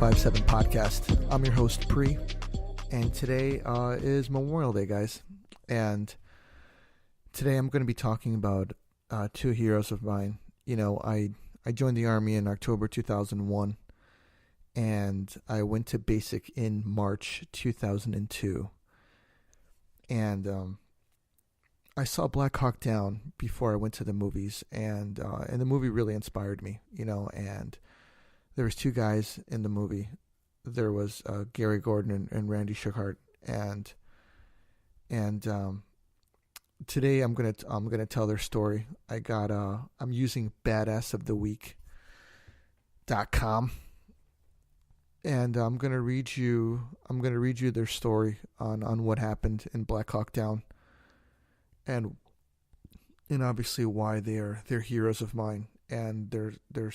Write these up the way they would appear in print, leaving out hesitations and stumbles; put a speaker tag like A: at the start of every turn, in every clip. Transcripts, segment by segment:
A: 157 podcast. I'm your host, Pri, and today is Memorial Day, guys. And today I'm going to be talking about two heroes of mine. You know, I joined the Army in October 2001, and I went to basic in March 2002. And I saw Blackhawk Down before I went to the movies, and the movie really inspired me, you know, and there was two guys in the movie. There was Gary Gordon and Randy Shughart, and today I'm gonna tell their story. I'm using badassoftheweek.com, and I'm gonna read you their story on what happened in Blackhawk Down, and obviously why they're heroes of mine. And there are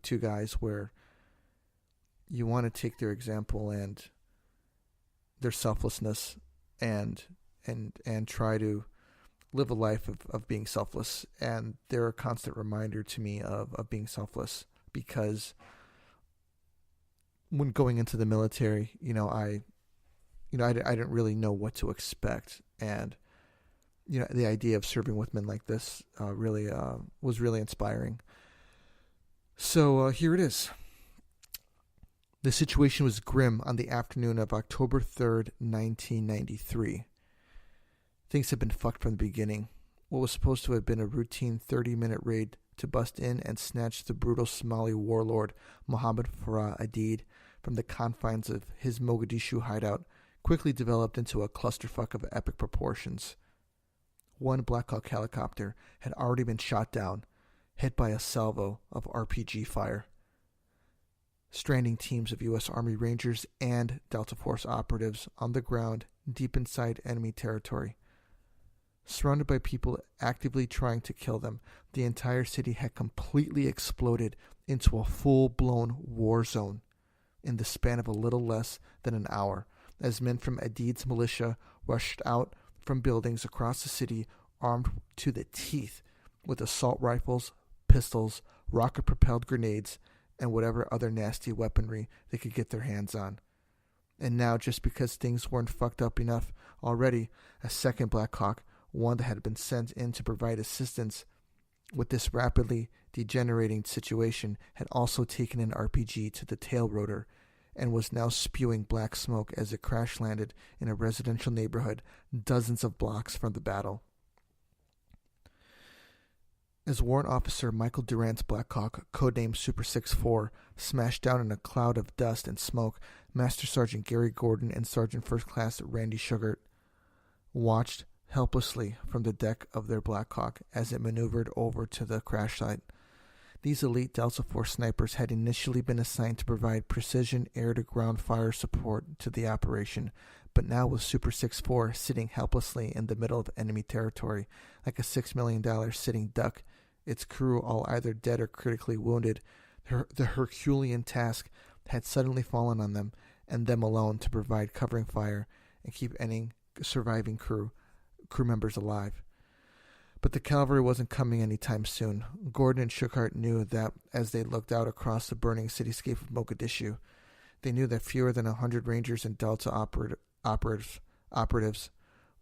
A: two guys where you want to take their example and their selflessness and try to live a life of being selfless. And they're a constant reminder to me of being selfless, because when going into the military, I didn't really know what to expect. And the idea of serving with men like this was really inspiring. So here it is. The situation was grim on the afternoon of October 3rd, 1993. Things had been fucked from the beginning. What was supposed to have been a routine 30-minute raid to bust in and snatch the brutal Somali warlord Mohammed Farah Aidid from the confines of his Mogadishu hideout quickly developed into a clusterfuck of epic proportions. One Blackhawk helicopter had already been shot down, hit by a salvo of RPG fire, stranding teams of U.S. Army Rangers and Delta Force operatives on the ground deep inside enemy territory. Surrounded by people actively trying to kill them, the entire city had completely exploded into a full-blown war zone in the span of a little less than an hour, as men from Aidid's militia rushed out from buildings across the city, armed to the teeth with assault rifles, pistols, rocket-propelled grenades, and whatever other nasty weaponry they could get their hands on. And now, just because things weren't fucked up enough already, a second Blackhawk, one that had been sent in to provide assistance with this rapidly degenerating situation, had also taken an RPG to the tail rotor and was now spewing black smoke as it crash-landed in a residential neighborhood dozens of blocks from the battle. As Warrant Officer Michael Durant's Blackhawk, codenamed Super 6-4, smashed down in a cloud of dust and smoke, Master Sergeant Gary Gordon and Sergeant First Class Randy Shughart watched helplessly from the deck of their Blackhawk as it maneuvered over to the crash site. These elite Delta Force snipers had initially been assigned to provide precision air-to-ground fire support to the operation, but now with Super 6-4 sitting helplessly in the middle of enemy territory like a $6 million sitting duck, its crew all either dead or critically wounded, the Herculean task had suddenly fallen on them, and them alone, to provide covering fire and keep any surviving crew members alive. But the cavalry wasn't coming anytime soon. Gordon and Shughart knew that as they looked out across the burning cityscape of Mogadishu. They knew that fewer than 100 Rangers and Delta operatives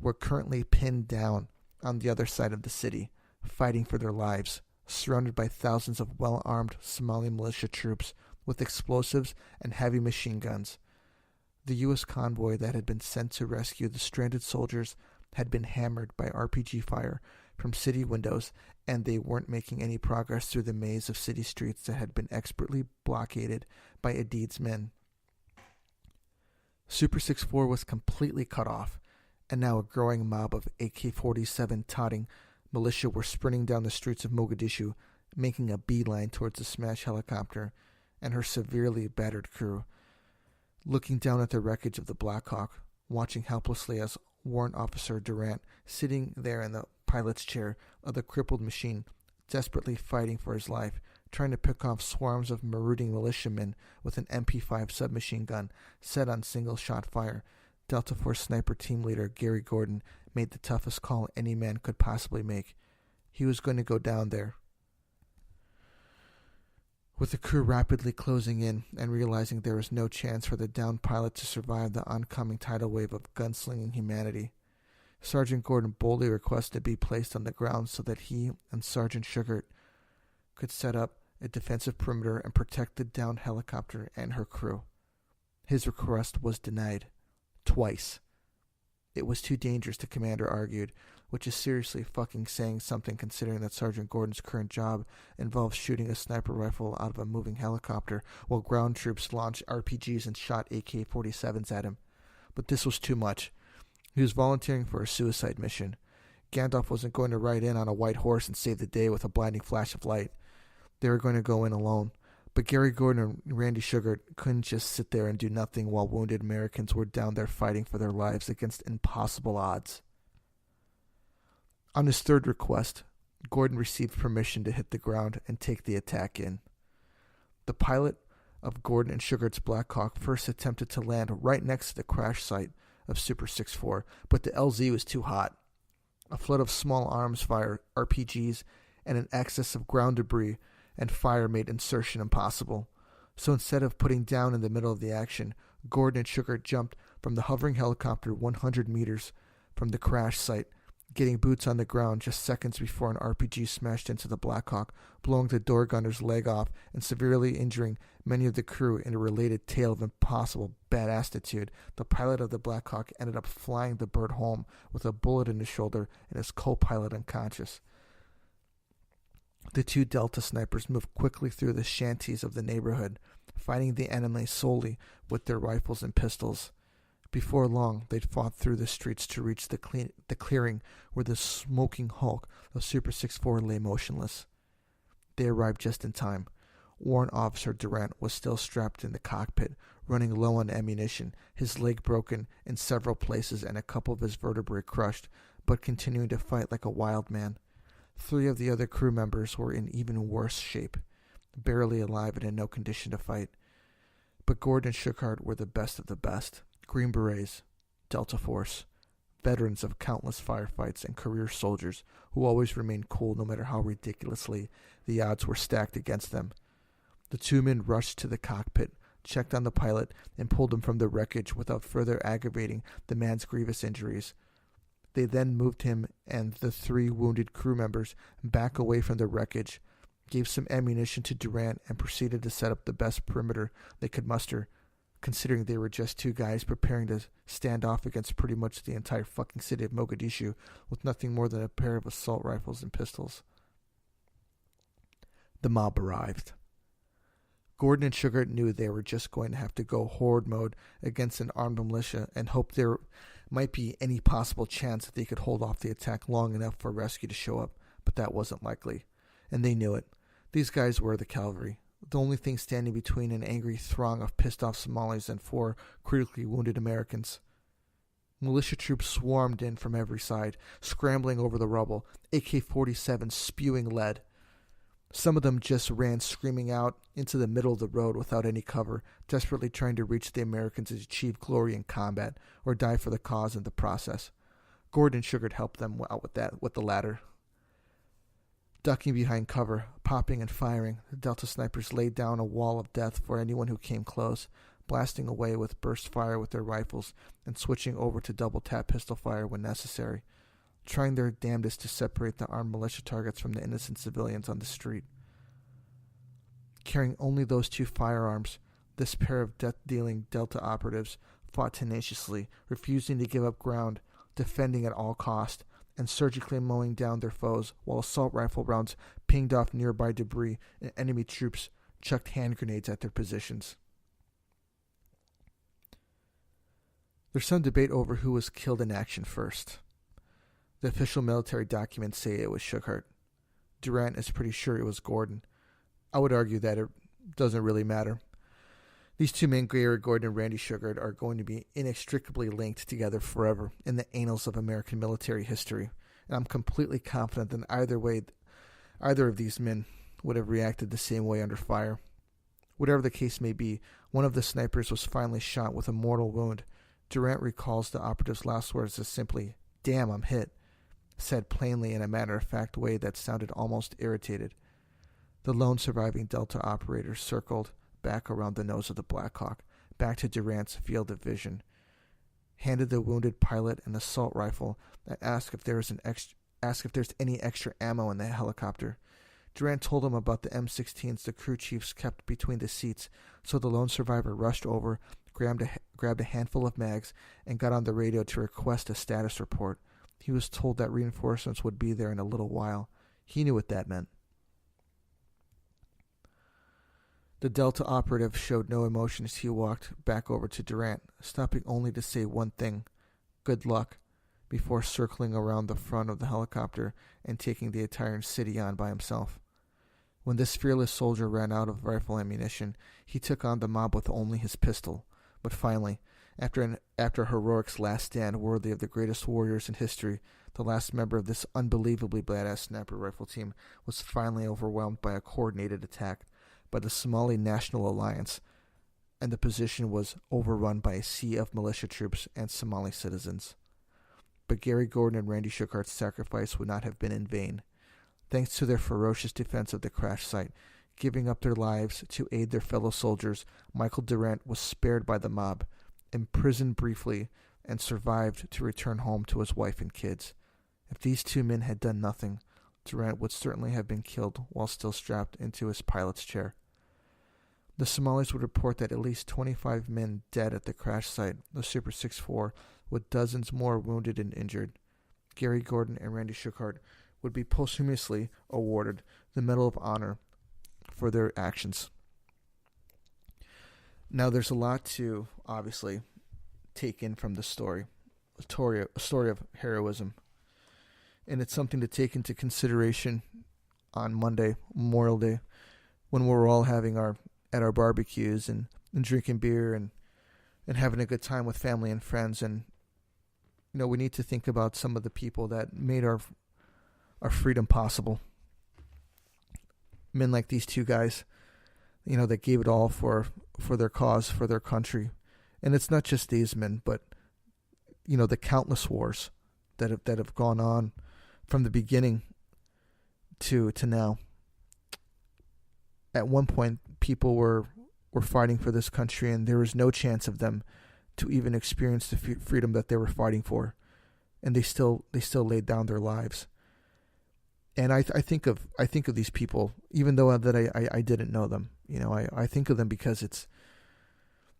A: were currently pinned down on the other side of the city, fighting for their lives, surrounded by thousands of well-armed Somali militia troops with explosives and heavy machine guns. The U.S. convoy that had been sent to rescue the stranded soldiers had been hammered by RPG fire from city windows, and they weren't making any progress through the maze of city streets that had been expertly blockaded by Aidid's men. Super 6-4 was completely cut off, and now a growing mob of AK-47 totting militia were sprinting down the streets of Mogadishu, making a beeline towards the smashed helicopter and her severely battered crew. Looking down at the wreckage of the Blackhawk, watching helplessly as Warrant Officer Durant, sitting there in the pilot's chair of the crippled machine, desperately fighting for his life, trying to pick off swarms of marauding militiamen with an MP5 submachine gun set on single-shot fire, Delta Force sniper team leader Gary Gordon made the toughest call any man could possibly make. He was going to go down there. With the crew rapidly closing in and realizing there was no chance for the downed pilot to survive the oncoming tidal wave of gunslinging humanity, Sergeant Gordon boldly requested to be placed on the ground so that he and Sergeant Shughart could set up a defensive perimeter and protect the downed helicopter and her crew. His request was denied. Twice. It was too dangerous, the commander argued, which is seriously fucking saying something considering that Sergeant Gordon's current job involves shooting a sniper rifle out of a moving helicopter while ground troops launched RPGs and shot AK-47s at him. But this was too much. He was volunteering for a suicide mission. Gandalf wasn't going to ride in on a white horse and save the day with a blinding flash of light. They were going to go in alone. But Gary Gordon and Randy Shughart couldn't just sit there and do nothing while wounded Americans were down there fighting for their lives against impossible odds. On his third request, Gordon received permission to hit the ground and take the attack in. The pilot of Gordon and Shughart's Blackhawk first attempted to land right next to the crash site of Super 6-4, but the LZ was too hot. A flood of small arms fire, RPGs, and an excess of ground debris and fire made insertion impossible. So instead of putting down in the middle of the action, Gordon and Shughart jumped from the hovering helicopter 100 meters from the crash site, getting boots on the ground just seconds before an RPG smashed into the Blackhawk, blowing the door gunner's leg off and severely injuring many of the crew in a related tale of impossible badass-titude. The pilot of the Blackhawk ended up flying the bird home with a bullet in his shoulder and his co-pilot unconscious. The two Delta snipers moved quickly through the shanties of the neighborhood, fighting the enemy solely with their rifles and pistols. Before long, they'd fought through the streets to reach the clearing where the smoking hulk of Super 6-4 lay motionless. They arrived just in time. Warrant Officer Durant was still strapped in the cockpit, running low on ammunition, his leg broken in several places and a couple of his vertebrae crushed, but continuing to fight like a wild man. 3 of the other crew members were in even worse shape, barely alive and in no condition to fight. But Gordon and Shughart were the best of the best. Green Berets, Delta Force, veterans of countless firefights and career soldiers who always remained cool no matter how ridiculously the odds were stacked against them. The 2 men rushed to the cockpit, checked on the pilot, and pulled him from the wreckage without further aggravating the man's grievous injuries. They then moved him and the 3 wounded crew members back away from the wreckage, gave some ammunition to Durant, and proceeded to set up the best perimeter they could muster, considering they were just 2 guys preparing to stand off against pretty much the entire fucking city of Mogadishu with nothing more than a pair of assault rifles and pistols. The mob arrived. Gordon and Shughart knew they were just going to have to go horde mode against an armed militia and hoped there might be any possible chance that they could hold off the attack long enough for rescue to show up, but that wasn't likely. And they knew it. These guys were the cavalry, the only thing standing between an angry throng of pissed-off Somalis and 4 critically wounded Americans. Militia troops swarmed in from every side, scrambling over the rubble, AK-47s spewing lead. Some of them just ran screaming out into the middle of the road without any cover, desperately trying to reach the Americans to achieve glory in combat or die for the cause in the process. Gordon and Shughart helped them out with the latter. Ducking behind cover, popping and firing, the Delta snipers laid down a wall of death for anyone who came close, blasting away with burst fire with their rifles and switching over to double-tap pistol fire when necessary, trying their damnedest to separate the armed militia targets from the innocent civilians on the street. Carrying only those 2 firearms, this pair of death-dealing Delta operatives fought tenaciously, refusing to give up ground, defending at all cost, and surgically mowing down their foes while assault rifle rounds pinged off nearby debris and enemy troops chucked hand grenades at their positions. There's some debate over who was killed in action first. The official military documents say it was Shughart. Durant is pretty sure it was Gordon. I would argue that it doesn't really matter. These 2 men, Gordon and Randy Shughart, are going to be inextricably linked together forever in the annals of American military history, and I'm completely confident that either of these men would have reacted the same way under fire. Whatever the case may be, one of the snipers was finally shot with a mortal wound. Durant recalls the operative's last words as simply, "Damn, I'm hit," said plainly in a matter-of-fact way that sounded almost irritated. The lone surviving Delta operator circled back around the nose of the Blackhawk, back to Durant's field of vision, handed the wounded pilot an assault rifle, and asked if there's any extra ammo in the helicopter. Durant told him about the M16s the crew chiefs kept between the seats, so the lone survivor rushed over, grabbed a handful of mags, and got on the radio to request a status report. He was told that reinforcements would be there in a little while. He knew what that meant. The Delta operative showed no emotion as he walked back over to Durant, stopping only to say one thing, "Good luck," before circling around the front of the helicopter and taking the entire city on by himself. When this fearless soldier ran out of rifle ammunition, he took on the mob with only his pistol. But finally, after heroic's last stand worthy of the greatest warriors in history, the last member of this unbelievably badass sniper rifle team was finally overwhelmed by a coordinated attack by the Somali National Alliance, and the position was overrun by a sea of militia troops and Somali citizens. But Gary Gordon and Randy Shughart's sacrifice would not have been in vain. Thanks to their ferocious defense of the crash site, giving up their lives to aid their fellow soldiers, Michael Durant was spared by the mob, imprisoned briefly, and survived to return home to his wife and kids. If these two men had done nothing, Durant would certainly have been killed while still strapped into his pilot's chair. The Somalis would report that at least 25 men dead at the crash site, the Super 6-4, with dozens more wounded and injured. Gary Gordon and Randy Shughart would be posthumously awarded the Medal of Honor for their actions. Now, there's a lot to, obviously, take in from the story. A story of heroism. And it's something to take into consideration on Monday, Memorial Day, when we're all having our barbecues and drinking beer and having a good time with family and friends. And, we need to think about some of the people that made our freedom possible. Men like these two guys, that gave it all for their cause, for their country. And it's not just these men, but, the countless wars that have gone on from the beginning to now. At one point, people were fighting for this country, and there was no chance of them to even experience the freedom that they were fighting for, and they still laid down their lives. And I think of these people, even though that I didn't know them. I think of them because it's,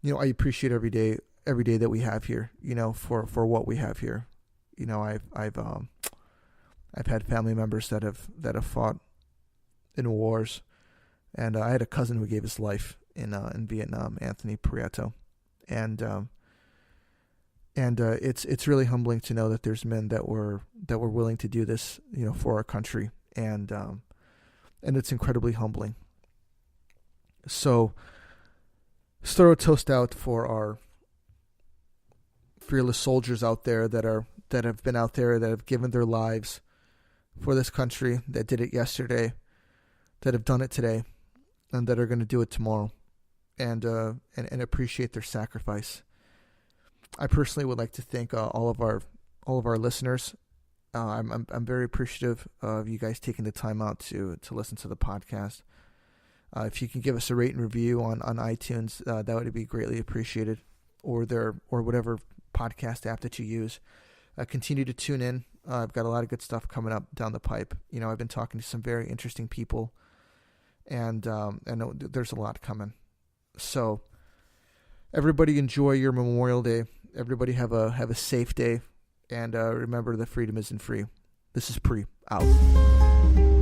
A: I appreciate every day that we have here. For what we have here. I've had family members that have fought in wars, and I had a cousin who gave his life in Vietnam, Anthony Prieto, and it's really humbling to know that there's men that were willing to do this, for our country, and it's incredibly humbling. So, let's throw a toast out for our fearless soldiers out there that have been out there, that have given their lives for this country, that did it yesterday, that have done it today, and that are going to do it tomorrow, and appreciate their sacrifice. I personally would like to thank all of our listeners. I'm very appreciative of you guys taking the time out to listen to the podcast. If you can give us a rate and review on iTunes, that would be greatly appreciated, or whatever podcast app that you use. Continue to tune in. I've got a lot of good stuff coming up down the pipe. I've been talking to some very interesting people, and there's a lot coming. So, everybody enjoy your Memorial Day. Everybody have a safe day, and remember that freedom isn't free. This is Pre out.